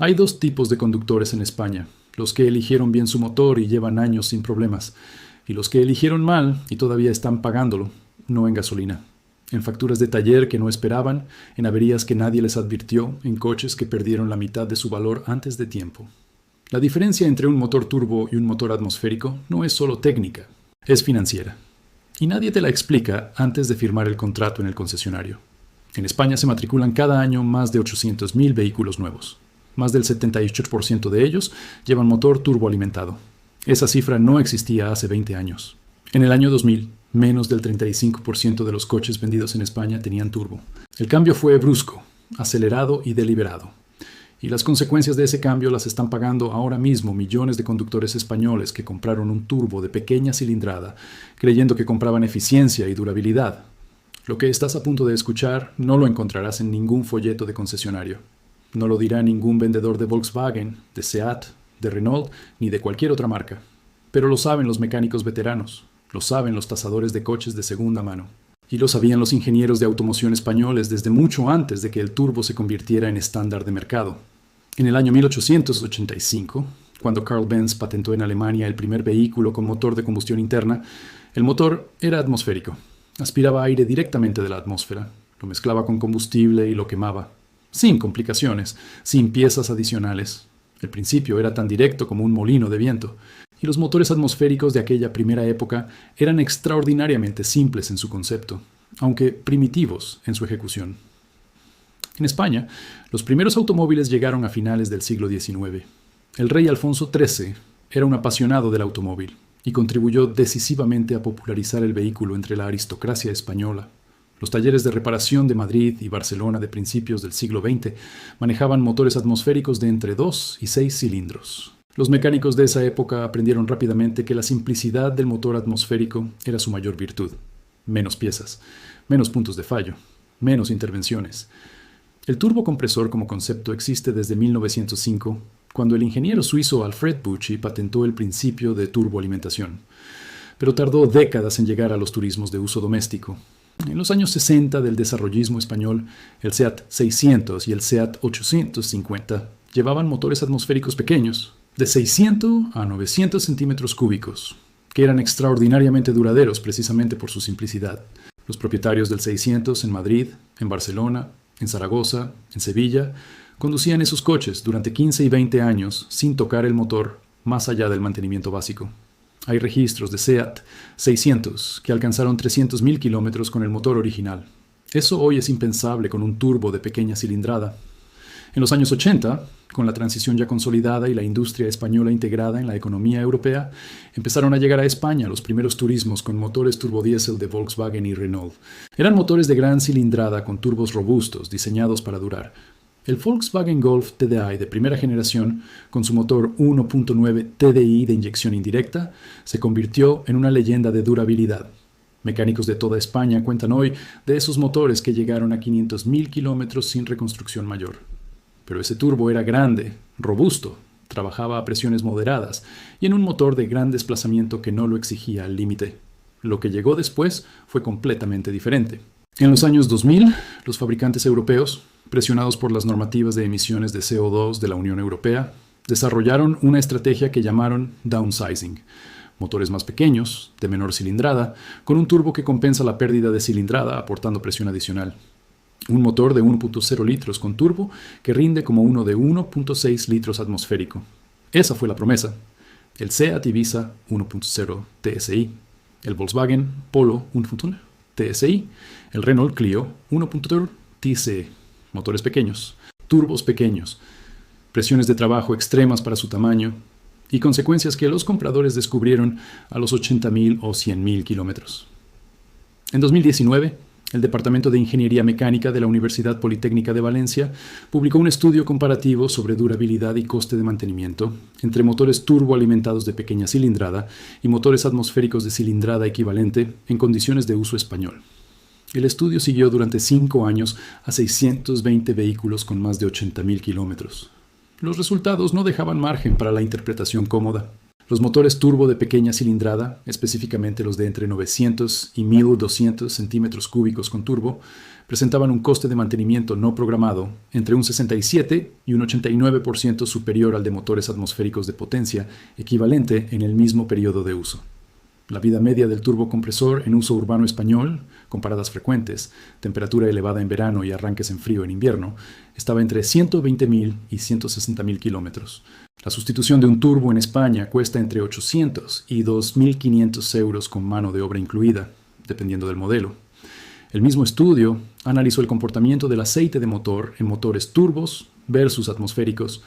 Hay dos tipos de conductores en España: los que eligieron bien su motor y llevan años sin problemas, y los que eligieron mal y todavía están pagándolo, no en gasolina, en facturas de taller que no esperaban, en averías que nadie les advirtió, en coches que perdieron la mitad de su valor antes de tiempo. La diferencia entre un motor turbo y un motor atmosférico no es solo técnica, es financiera. Y nadie te la explica antes de firmar el contrato en el concesionario. En España se matriculan cada año más de 800.000 vehículos nuevos. Más del 78% de ellos llevan motor turboalimentado. Esa cifra no existía hace 20 años. En el año 2000, menos del 35% de los coches vendidos en España tenían turbo. El cambio fue brusco, acelerado y deliberado. Y las consecuencias de ese cambio las están pagando ahora mismo millones de conductores españoles que compraron un turbo de pequeña cilindrada, creyendo que compraban eficiencia y durabilidad. Lo que estás a punto de escuchar no lo encontrarás en ningún folleto de concesionario. No lo dirá ningún vendedor de Volkswagen, de Seat, de Renault, ni de cualquier otra marca. Pero lo saben los mecánicos veteranos, lo saben los tasadores de coches de segunda mano. Y lo sabían los ingenieros de automoción españoles desde mucho antes de que el turbo se convirtiera en estándar de mercado. En el año 1885, cuando Carl Benz patentó en Alemania el primer vehículo con motor de combustión interna, el motor era atmosférico. Aspiraba aire directamente de la atmósfera, lo mezclaba con combustible y lo quemaba. Sin complicaciones, sin piezas adicionales. El principio era tan directo como un molino de viento, y los motores atmosféricos de aquella primera época eran extraordinariamente simples en su concepto, aunque primitivos en su ejecución. En España, los primeros automóviles llegaron a finales del siglo XIX. El rey Alfonso XIII era un apasionado del automóvil y contribuyó decisivamente a popularizar el vehículo entre la aristocracia española. Los talleres de reparación de Madrid y Barcelona de principios del siglo XX manejaban motores atmosféricos de entre 2 y 6 cilindros. Los mecánicos de esa época aprendieron rápidamente que la simplicidad del motor atmosférico era su mayor virtud. Menos piezas, menos puntos de fallo, menos intervenciones. El turbocompresor como concepto existe desde 1905, cuando el ingeniero suizo Alfred Bucci patentó el principio de turboalimentación. Pero tardó décadas en llegar a los turismos de uso doméstico. En los años 60 del desarrollismo español, el Seat 600 y el Seat 850 llevaban motores atmosféricos pequeños, de 600 a 900 centímetros cúbicos, que eran extraordinariamente duraderos precisamente por su simplicidad. Los propietarios del 600 en Madrid, en Barcelona, en Zaragoza, en Sevilla, conducían esos coches durante 15 y 20 años sin tocar el motor más allá del mantenimiento básico. Hay registros de Seat 600 que alcanzaron 300.000 kilómetros con el motor original. Eso hoy es impensable con un turbo de pequeña cilindrada. En los años 80, con la transición ya consolidada y la industria española integrada en la economía europea, empezaron a llegar a España los primeros turismos con motores turbodiesel de Volkswagen y Renault. Eran motores de gran cilindrada con turbos robustos, diseñados para durar. El Volkswagen Golf TDI de primera generación, con su motor 1.9 TDI de inyección indirecta, se convirtió en una leyenda de durabilidad. Mecánicos de toda España cuentan hoy de esos motores que llegaron a 500.000 kilómetros sin reconstrucción mayor. Pero ese turbo era grande, robusto, trabajaba a presiones moderadas y en un motor de gran desplazamiento que no lo exigía al límite. Lo que llegó después fue completamente diferente. En los años 2000, los fabricantes europeos, presionados por las normativas de emisiones de CO2 de la Unión Europea, desarrollaron una estrategia que llamaron downsizing. Motores más pequeños, de menor cilindrada, con un turbo que compensa la pérdida de cilindrada aportando presión adicional. Un motor de 1.0 litros con turbo que rinde como uno de 1.6 litros atmosférico. Esa fue la promesa. El Seat Ibiza 1.0 TSI, el Volkswagen Polo 1.1 TSI, el Renault Clio 1.0 TCE. Motores pequeños, turbos pequeños, presiones de trabajo extremas para su tamaño y consecuencias que los compradores descubrieron a los 80.000 o 100.000 kilómetros. En 2019, el Departamento de Ingeniería Mecánica de la Universidad Politécnica de Valencia publicó un estudio comparativo sobre durabilidad y coste de mantenimiento entre motores turboalimentados de pequeña cilindrada y motores atmosféricos de cilindrada equivalente en condiciones de uso español. El estudio siguió durante 5 años a 620 vehículos con más de 80.000 kilómetros. Los resultados no dejaban margen para la interpretación cómoda. Los motores turbo de pequeña cilindrada, específicamente los de entre 900 y 1200 centímetros cúbicos con turbo, presentaban un coste de mantenimiento no programado entre un 67 y un 89% superior al de motores atmosféricos de potencia equivalente en el mismo periodo de uso. La vida media del turbocompresor en uso urbano español, con paradas frecuentes, temperatura elevada en verano y arranques en frío en invierno, estaba entre 120.000 y 160.000 kilómetros. La sustitución de un turbo en España cuesta entre 800 y 2.500 euros con mano de obra incluida, dependiendo del modelo. El mismo estudio analizó el comportamiento del aceite de motor en motores turbos versus atmosféricos.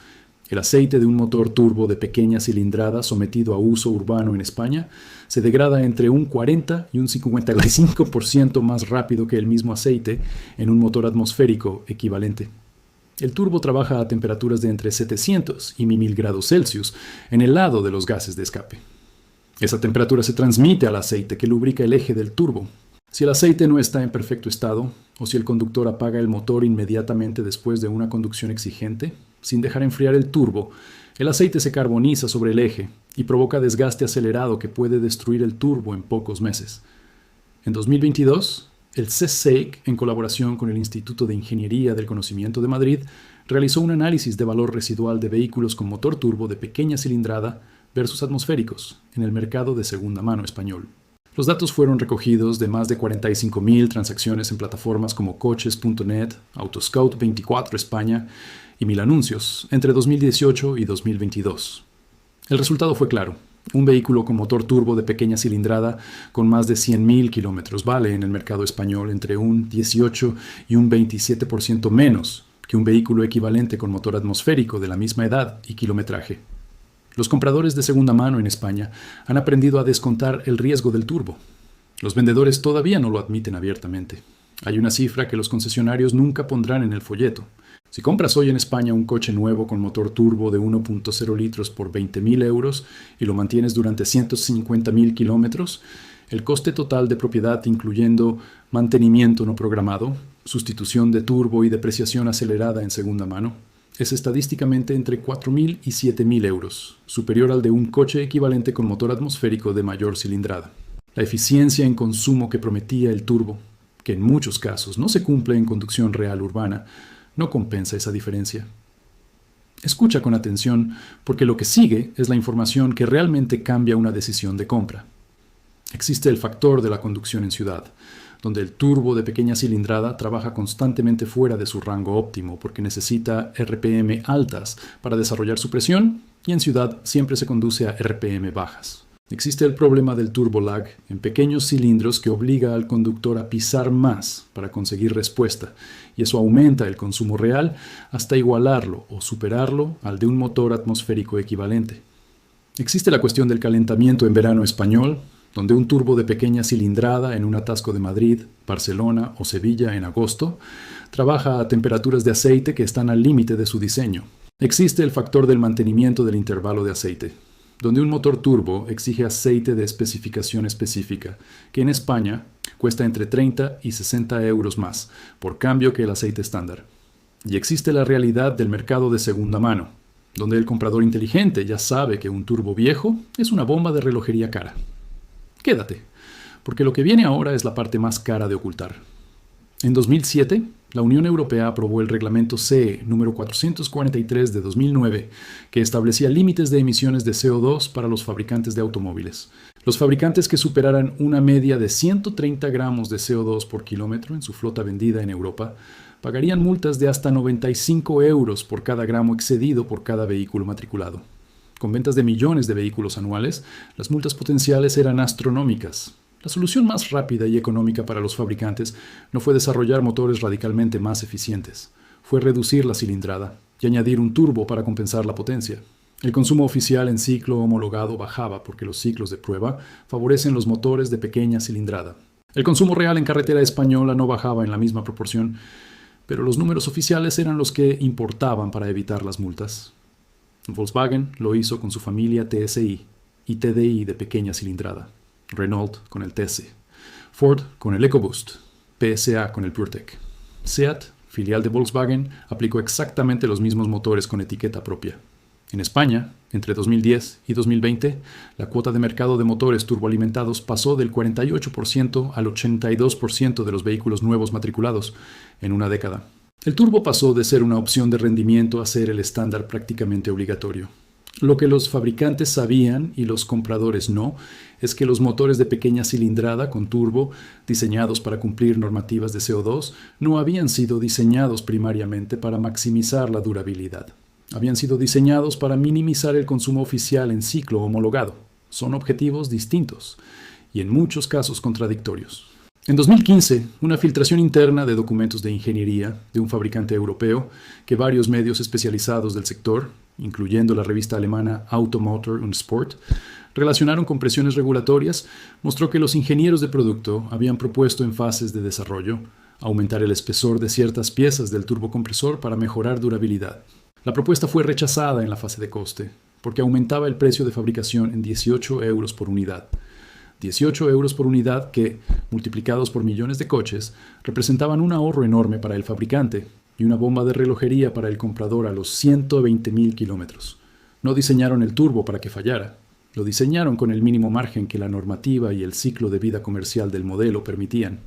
El aceite de un motor turbo de pequeña cilindrada sometido a uso urbano en España se degrada entre un 40 y un 55% más rápido que el mismo aceite en un motor atmosférico equivalente. El turbo trabaja a temperaturas de entre 700 y 1000 grados Celsius en el lado de los gases de escape. Esa temperatura se transmite al aceite que lubrica el eje del turbo. Si el aceite no está en perfecto estado, o si el conductor apaga el motor inmediatamente después de una conducción exigente, sin dejar enfriar el turbo, el aceite se carboniza sobre el eje y provoca desgaste acelerado que puede destruir el turbo en pocos meses. En 2022, el CSIC, en colaboración con el Instituto de Ingeniería del Conocimiento de Madrid, realizó un análisis de valor residual de vehículos con motor turbo de pequeña cilindrada versus atmosféricos en el mercado de segunda mano español. Los datos fueron recogidos de más de 45.000 transacciones en plataformas como coches.net, Autoscout24 España y Milanuncios entre 2018 y 2022. El resultado fue claro. Un vehículo con motor turbo de pequeña cilindrada con más de 100.000 kilómetros vale en el mercado español entre un 18 y un 27% menos que un vehículo equivalente con motor atmosférico de la misma edad y kilometraje. Los compradores de segunda mano en España han aprendido a descontar el riesgo del turbo. Los vendedores todavía no lo admiten abiertamente. Hay una cifra que los concesionarios nunca pondrán en el folleto. Si compras hoy en España un coche nuevo con motor turbo de 1.0 litros por 20.000 euros y lo mantienes durante 150.000 kilómetros, el coste total de propiedad incluyendo mantenimiento no programado, sustitución de turbo y depreciación acelerada en segunda mano, es estadísticamente entre 4.000 y 7.000 euros, superior al de un coche equivalente con motor atmosférico de mayor cilindrada. La eficiencia en consumo que prometía el turbo, que en muchos casos no se cumple en conducción real urbana, no compensa esa diferencia. Escucha con atención, porque lo que sigue es la información que realmente cambia una decisión de compra. Existe el factor de la conducción en ciudad, donde el turbo de pequeña cilindrada trabaja constantemente fuera de su rango óptimo porque necesita RPM altas para desarrollar su presión y en ciudad siempre se conduce a RPM bajas. Existe el problema del turbo lag en pequeños cilindros que obliga al conductor a pisar más para conseguir respuesta y eso aumenta el consumo real hasta igualarlo o superarlo al de un motor atmosférico equivalente. Existe la cuestión del calentamiento en verano español, donde un turbo de pequeña cilindrada en un atasco de Madrid, Barcelona o Sevilla en agosto trabaja a temperaturas de aceite que están al límite de su diseño. Existe el factor del mantenimiento del intervalo de aceite, donde un motor turbo exige aceite de especificación específica, que en España cuesta entre 30 y 60 euros más por cambio que el aceite estándar. Y existe la realidad del mercado de segunda mano, donde el comprador inteligente ya sabe que un turbo viejo es una bomba de relojería cara. Quédate, porque lo que viene ahora es la parte más cara de ocultar. En 2007, la Unión Europea aprobó el Reglamento CE número 443 de 2009, que establecía límites de emisiones de CO2 para los fabricantes de automóviles. Los fabricantes que superaran una media de 130 gramos de CO2 por kilómetro en su flota vendida en Europa pagarían multas de hasta 95 euros por cada gramo excedido por cada vehículo matriculado. Con ventas de millones de vehículos anuales, las multas potenciales eran astronómicas. La solución más rápida y económica para los fabricantes no fue desarrollar motores radicalmente más eficientes, fue reducir la cilindrada y añadir un turbo para compensar la potencia. El consumo oficial en ciclo homologado bajaba porque los ciclos de prueba favorecen los motores de pequeña cilindrada. El consumo real en carretera española no bajaba en la misma proporción, pero los números oficiales eran los que importaban para evitar las multas. Volkswagen lo hizo con su familia TSI y TDI de pequeña cilindrada, Renault con el TC, Ford con el EcoBoost, PSA con el PureTech. Seat, filial de Volkswagen, aplicó exactamente los mismos motores con etiqueta propia. En España, entre 2010 y 2020, la cuota de mercado de motores turboalimentados pasó del 48% al 82% de los vehículos nuevos matriculados en una década. El turbo pasó de ser una opción de rendimiento a ser el estándar prácticamente obligatorio. Lo que los fabricantes sabían y los compradores no, es que los motores de pequeña cilindrada con turbo, diseñados para cumplir normativas de CO2, no habían sido diseñados primariamente para maximizar la durabilidad. Habían sido diseñados para minimizar el consumo oficial en ciclo homologado. Son objetivos distintos y en muchos casos contradictorios. En 2015, una filtración interna de documentos de ingeniería de un fabricante europeo que varios medios especializados del sector, incluyendo la revista alemana Automotor und Sport, relacionaron con presiones regulatorias, mostró que los ingenieros de producto habían propuesto en fases de desarrollo aumentar el espesor de ciertas piezas del turbocompresor para mejorar durabilidad. La propuesta fue rechazada en la fase de coste, porque aumentaba el precio de fabricación en 18 euros por unidad. 18 euros por unidad que, multiplicados por millones de coches, representaban un ahorro enorme para el fabricante y una bomba de relojería para el comprador a los 120.000 kilómetros. No diseñaron el turbo para que fallara. Lo diseñaron con el mínimo margen que la normativa y el ciclo de vida comercial del modelo permitían.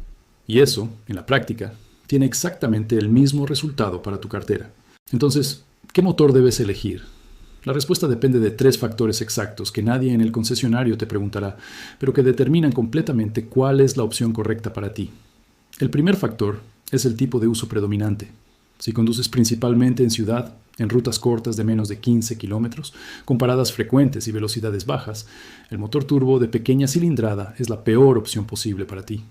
Y eso, en la práctica, tiene exactamente el mismo resultado para tu cartera. Entonces, ¿qué motor debes elegir? La respuesta depende de 3 factores exactos que nadie en el concesionario te preguntará, pero que determinan completamente cuál es la opción correcta para ti. El primer factor es el tipo de uso predominante. Si conduces principalmente en ciudad, en rutas cortas de menos de 15 kilómetros, con paradas frecuentes y velocidades bajas, el motor turbo de pequeña cilindrada es la peor opción posible para ti.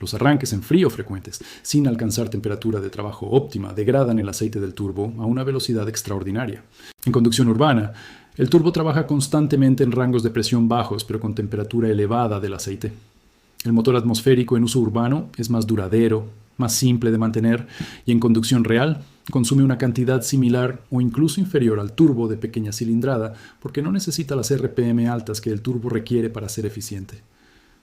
Los arranques en frío frecuentes, sin alcanzar temperatura de trabajo óptima, degradan el aceite del turbo a una velocidad extraordinaria. En conducción urbana, el turbo trabaja constantemente en rangos de presión bajos, pero con temperatura elevada del aceite. El motor atmosférico en uso urbano es más duradero, más simple de mantener y en conducción real consume una cantidad similar o incluso inferior al turbo de pequeña cilindrada porque no necesita las RPM altas que el turbo requiere para ser eficiente.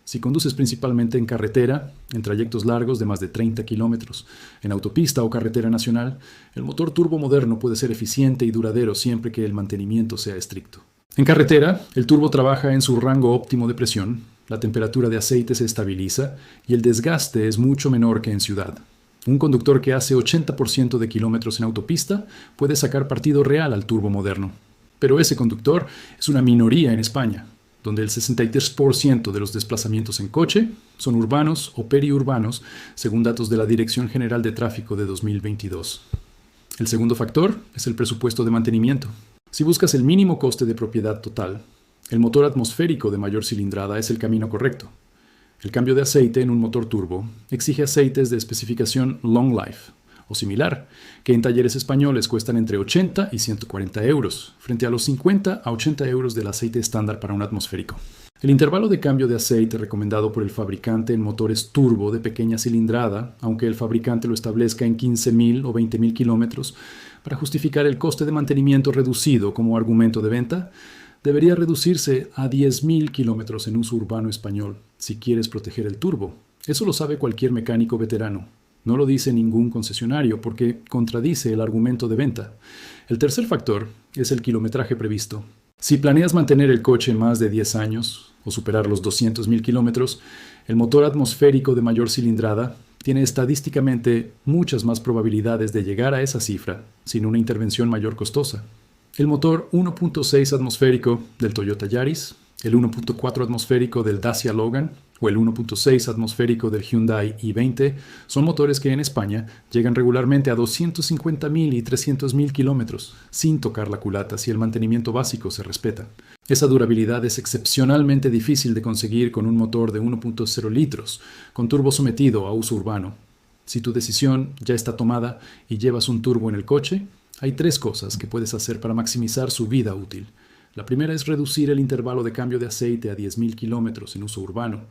Si conduces principalmente en carretera, en trayectos largos de más de 30 kilómetros, en autopista o carretera nacional, el motor turbo moderno puede ser eficiente y duradero siempre que el mantenimiento sea estricto. En carretera, el turbo trabaja en su rango óptimo de presión, la temperatura de aceite se estabiliza y el desgaste es mucho menor que en ciudad. Un conductor que hace 80% de kilómetros en autopista puede sacar partido real al turbo moderno. Pero ese conductor es una minoría en España, donde el 63% de los desplazamientos en coche son urbanos o periurbanos, según datos de la Dirección General de Tráfico de 2022. El segundo factor es el presupuesto de mantenimiento. Si buscas el mínimo coste de propiedad total, el motor atmosférico de mayor cilindrada es el camino correcto. El cambio de aceite en un motor turbo exige aceites de especificación Long Life o similar, que en talleres españoles cuestan entre 80 y 140 euros, frente a los 50 a 80 euros del aceite estándar para un atmosférico. El intervalo de cambio de aceite recomendado por el fabricante en motores turbo de pequeña cilindrada, aunque el fabricante lo establezca en 15.000 o 20.000 kilómetros, para justificar el coste de mantenimiento reducido como argumento de venta, debería reducirse a 10.000 kilómetros en uso urbano español, si quieres proteger el turbo. Eso lo sabe cualquier mecánico veterano. No lo dice ningún concesionario porque contradice el argumento de venta. El tercer factor es el kilometraje previsto. Si planeas mantener el coche más de 10 años o superar los 200.000 kilómetros, el motor atmosférico de mayor cilindrada tiene estadísticamente muchas más probabilidades de llegar a esa cifra sin una intervención mayor costosa. El motor 1.6 atmosférico del Toyota Yaris, el 1.4 atmosférico del Dacia Logan o el 1.6 atmosférico del Hyundai i20 son motores que en España llegan regularmente a 250.000 y 300.000 kilómetros sin tocar la culata si el mantenimiento básico se respeta. Esa durabilidad es excepcionalmente difícil de conseguir con un motor de 1.0 litros, con turbo sometido a uso urbano. Si tu decisión ya está tomada y llevas un turbo en el coche, hay 3 cosas que puedes hacer para maximizar su vida útil. La primera es reducir el intervalo de cambio de aceite a 10.000 kilómetros en uso urbano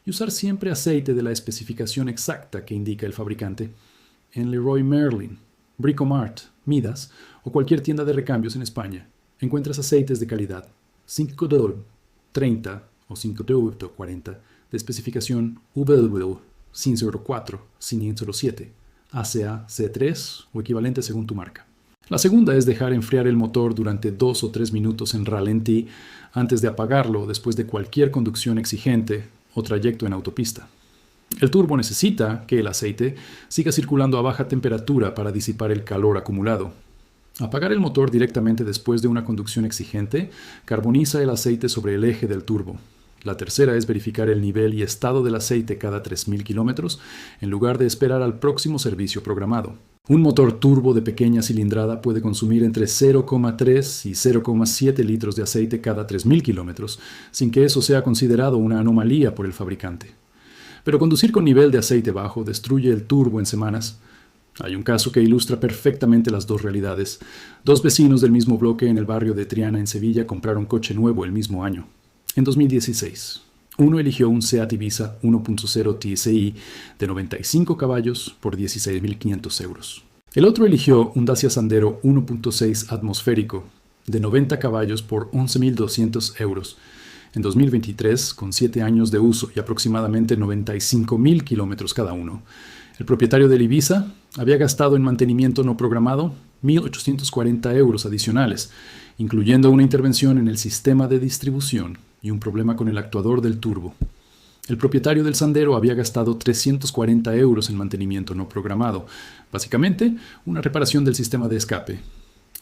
y usar siempre aceite de la especificación exacta que indica el fabricante. En Leroy Merlin, Bricomart, Midas o cualquier tienda de recambios en España encuentras aceites de calidad 5W30 o 5W40 de especificación VW 504, 507, ACA C3 o equivalente según tu marca. La segunda es dejar enfriar el motor durante 2 o 3 minutos en ralentí antes de apagarlo después de cualquier conducción exigente o trayecto en autopista. El turbo necesita que el aceite siga circulando a baja temperatura para disipar el calor acumulado. Apagar el motor directamente después de una conducción exigente carboniza el aceite sobre el eje del turbo. La tercera es verificar el nivel y estado del aceite cada 3.000 kilómetros en lugar de esperar al próximo servicio programado. Un motor turbo de pequeña cilindrada puede consumir entre 0,3 y 0,7 litros de aceite cada 3.000 kilómetros, sin que eso sea considerado una anomalía por el fabricante. Pero conducir con nivel de aceite bajo destruye el turbo en semanas. Hay un caso que ilustra perfectamente las dos realidades. Dos vecinos del mismo bloque en el barrio de Triana, en Sevilla, compraron coche nuevo el mismo año. En 2016, uno eligió un Seat Ibiza 1.0 TSI de 95 caballos por 16.500 euros. El otro eligió un Dacia Sandero 1.6 atmosférico de 90 caballos por 11.200 euros. En 2023, con 7 años de uso y aproximadamente 95.000 kilómetros cada uno, el propietario del Ibiza había gastado en mantenimiento no programado 1.840 euros adicionales, incluyendo una intervención en el sistema de distribución y un problema con el actuador del turbo. El propietario del Sandero había gastado 340 euros en mantenimiento no programado, básicamente una reparación del sistema de escape.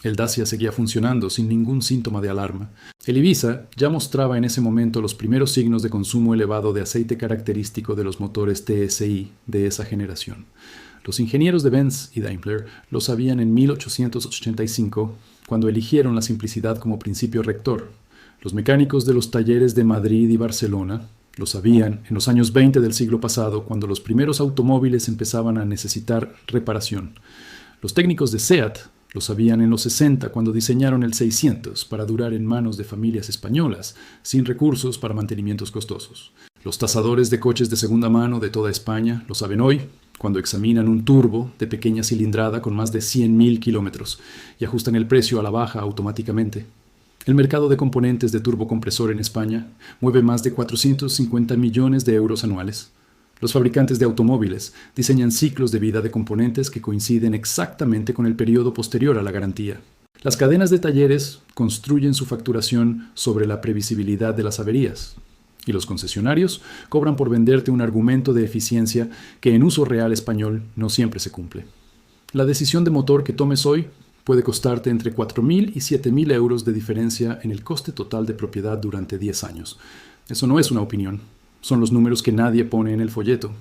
El Dacia seguía funcionando sin ningún síntoma de alarma. El Ibiza ya mostraba en ese momento los primeros signos de consumo elevado de aceite característico de los motores TSI de esa generación. Los ingenieros de Benz y Daimler lo sabían en 1885, cuando eligieron la simplicidad como principio rector. Los mecánicos de los talleres de Madrid y Barcelona lo sabían en los años 20 del siglo pasado, cuando los primeros automóviles empezaban a necesitar reparación. Los técnicos de SEAT lo sabían en los 60, cuando diseñaron el 600 para durar en manos de familias españolas, sin recursos para mantenimientos costosos. Los tasadores de coches de segunda mano de toda España lo saben hoy, cuando examinan un turbo de pequeña cilindrada con más de 100.000 kilómetros y ajustan el precio a la baja automáticamente. El mercado de componentes de turbocompresor en España mueve más de 450 millones de euros anuales. Los fabricantes de automóviles diseñan ciclos de vida de componentes que coinciden exactamente con el periodo posterior a la garantía. Las cadenas de talleres construyen su facturación sobre la previsibilidad de las averías. Y los concesionarios cobran por venderte un argumento de eficiencia que en uso real español no siempre se cumple. La decisión de motor que tomes hoy puede costarte entre 4.000 y 7.000 euros de diferencia en el coste total de propiedad durante 10 años. Eso no es una opinión. Son los números que nadie pone en el folleto.